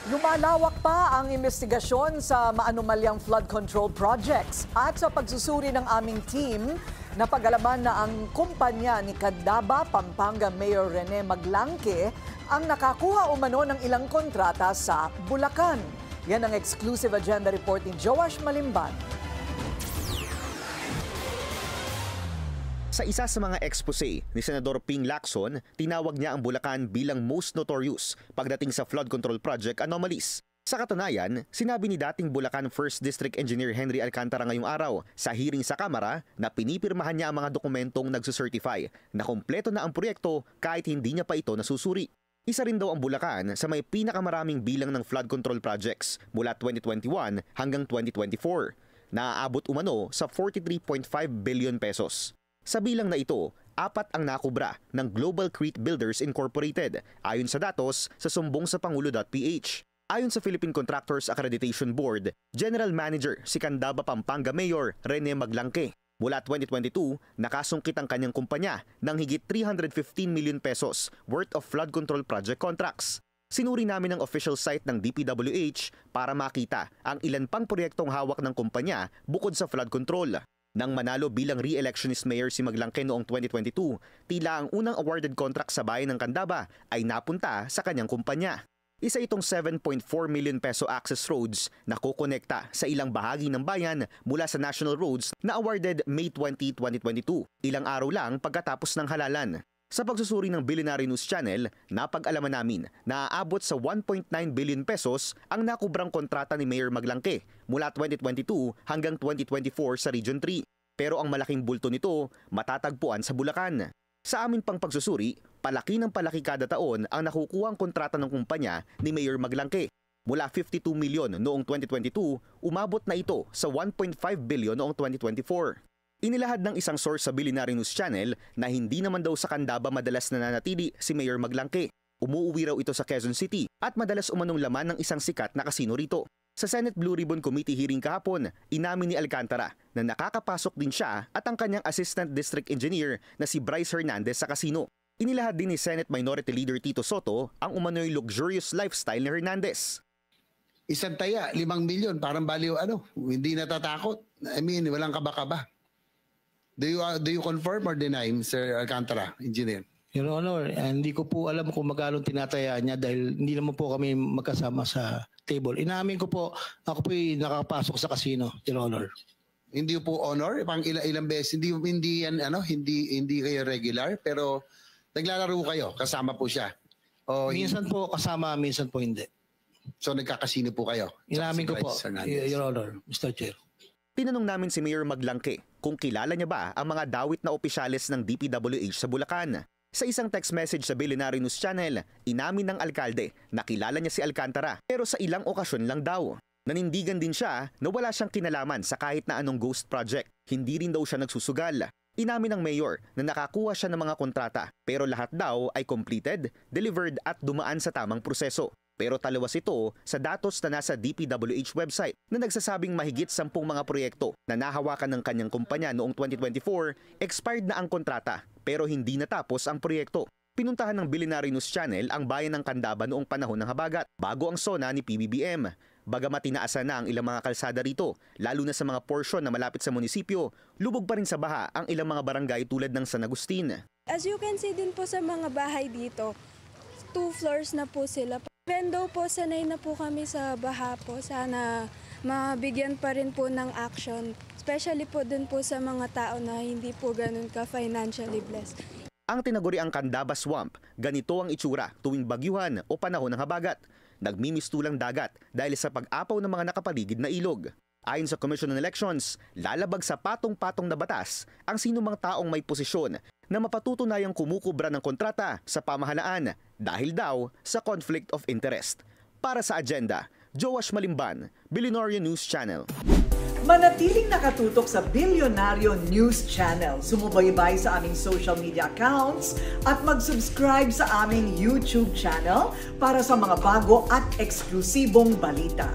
Lumalawak pa ang investigasyon sa maanumalyang flood control projects at sa pagsusuri ng aming team, napag-alaman na ang kumpanya ni Candaba, Pampanga Mayor Rene Maglangke ang nakakuha umano ng ilang kontrata sa Bulacan. Yan ang exclusive agenda report ni Joash Malimban. Sa isa sa mga expose ni Senador Ping Lacson, tinawag niya ang Bulacan bilang most notorious pagdating sa flood control project anomalies. Sa katunayan, sinabi ni dating Bulacan 1st District Engineer Henry Alcantara ngayong araw sa hearing sa Kamara na pinipirmahan niya ang mga dokumentong nagsucertify na kumpleto na ang proyekto kahit hindi niya pa ito nasusuri. Isa rin daw ang Bulacan sa may pinakamaraming bilang ng flood control projects mula 2021 hanggang 2024, na aabot umano sa 43.5 billion pesos. Sa bilang na ito, 4 ang nakubra ng Global Crete Builders Incorporated ayon sa datos sa sumbong sa Pangulo.ph. Ayon sa Philippine Contractors Accreditation Board, General Manager si Candaba Pampanga Mayor Rene Maglangke. Mula 2022, nakasungkit ang kanyang kumpanya ng higit 315 million pesos worth of flood control project contracts. Sinuri namin ang official site ng DPWH para makita ang ilan pang proyektong hawak ng kumpanya bukod sa flood control. Nang manalo bilang re-electionist mayor si Maglangke noong 2022, tila ang unang awarded contract sa bayan ng Candaba ay napunta sa kanyang kumpanya. Isa itong 7.4 million peso access roads na kukonekta sa ilang bahagi ng bayan mula sa national roads na awarded May 20, 2022, ilang araw lang pagkatapos ng halalan. Sa pagsusuri ng Billionaire News Channel, napag-alaman namin na aabot sa 1.9 billion pesos ang nakubrang kontrata ni Mayor Maglangke mula 2022 hanggang 2024 sa Region 3. Pero ang malaking bulto nito matatagpuan sa Bulacan. Sa amin pang pagsusuri, palaki ng palaki kada taon ang nakukuhang kontrata ng kumpanya ni Mayor Maglangke. Mula 52 million noong 2022, umabot na ito sa 1.5 billion noong 2024. Inilahad ng isang source sa Billionaire News Channel na hindi naman daw sa Candaba madalas nananatili si Mayor Maglangke. Umuuwi raw ito sa Quezon City at madalas umanong laman ng isang sikat na kasino rito. Sa Senate Blue Ribbon Committee hearing kahapon, inamin ni Alcantara na nakakapasok din siya at ang kanyang Assistant District Engineer na si Bryce Hernandez sa kasino. Inilahad din ni Senate Minority Leader Tito Soto ang umano'y luxurious lifestyle ni Hernandez. Isang taya, 5 milyon, parang baliw hindi natatakot. I mean, walang kaba-kaba. Do you confirm or deny, Mr. Alcantara, Engineer? Your Honor, hindi ko po alam kung magkano tinataya niya dahil hindi naman po kami magkasama sa table. Inamin ko po, ako po'y nakapasok sa casino, Your Honor. Hindi po honor, pang ilang beses, hindi kayo regular, pero naglalaro kayo, kasama po siya. O, minsan po kasama, minsan po hindi. So nagkakasino po kayo? Inamin ko po, Your Honor, Mr. Chair. Tinanong namin si Mayor Maglangke kung kilala niya ba ang mga dawit na opisyales ng DPWH sa Bulacan. Sa isang text message sa Billionaire News Channel, inamin ng alkalde na kilala niya si Alcantara pero sa ilang okasyon lang daw. Nanindigan din siya na wala siyang kinalaman sa kahit na anong ghost project. Hindi rin daw siya nagsusugal. Inamin ng mayor na nakakuha siya ng mga kontrata pero lahat daw ay completed, delivered at dumaan sa tamang proseso. Pero taliwas ito sa datos na nasa DPWH website na nagsasabing mahigit 10 mga proyekto na nahawakan ng kanyang kumpanya noong 2024, expired na ang kontrata pero hindi natapos ang proyekto. Pinuntahan ng Billionaire News Channel ang bayan ng Candaba noong panahon ng habagat bago ang SONA ni PBBM. Bagamat tinaasan na ang ilang mga kalsada rito, lalo na sa mga porsyon na malapit sa munisipyo, lubog pa rin sa baha ang ilang mga barangay tulad ng San Agustin. As you can see din po sa mga bahay dito, 2 floors na po sila. Even though po sanay na po kami sa baha po, sana mabigyan pa rin po ng action. Especially po dun po sa mga tao na hindi po ganun ka-financially blessed. Ang tinaguriang Candaba Swamp, ganito ang itsura tuwing bagyuhan o panahon ng habagat. Nagmimistulang dagat dahil sa pag-apaw ng mga nakapaligid na ilog. Ayon sa Commission on Elections, lalabag sa patong-patong na batas ang sinumang taong may posisyon na mapatutunayang kumukubra ng kontrata sa pamahalaan dahil daw sa conflict of interest. Para sa agenda, Joash Malimban, Billionaire News Channel. Manatiling nakatutok sa Billionaire News Channel. Sumubaybay sa aming social media accounts at mag-subscribe sa aming YouTube channel para sa mga bago at eksklusibong balita.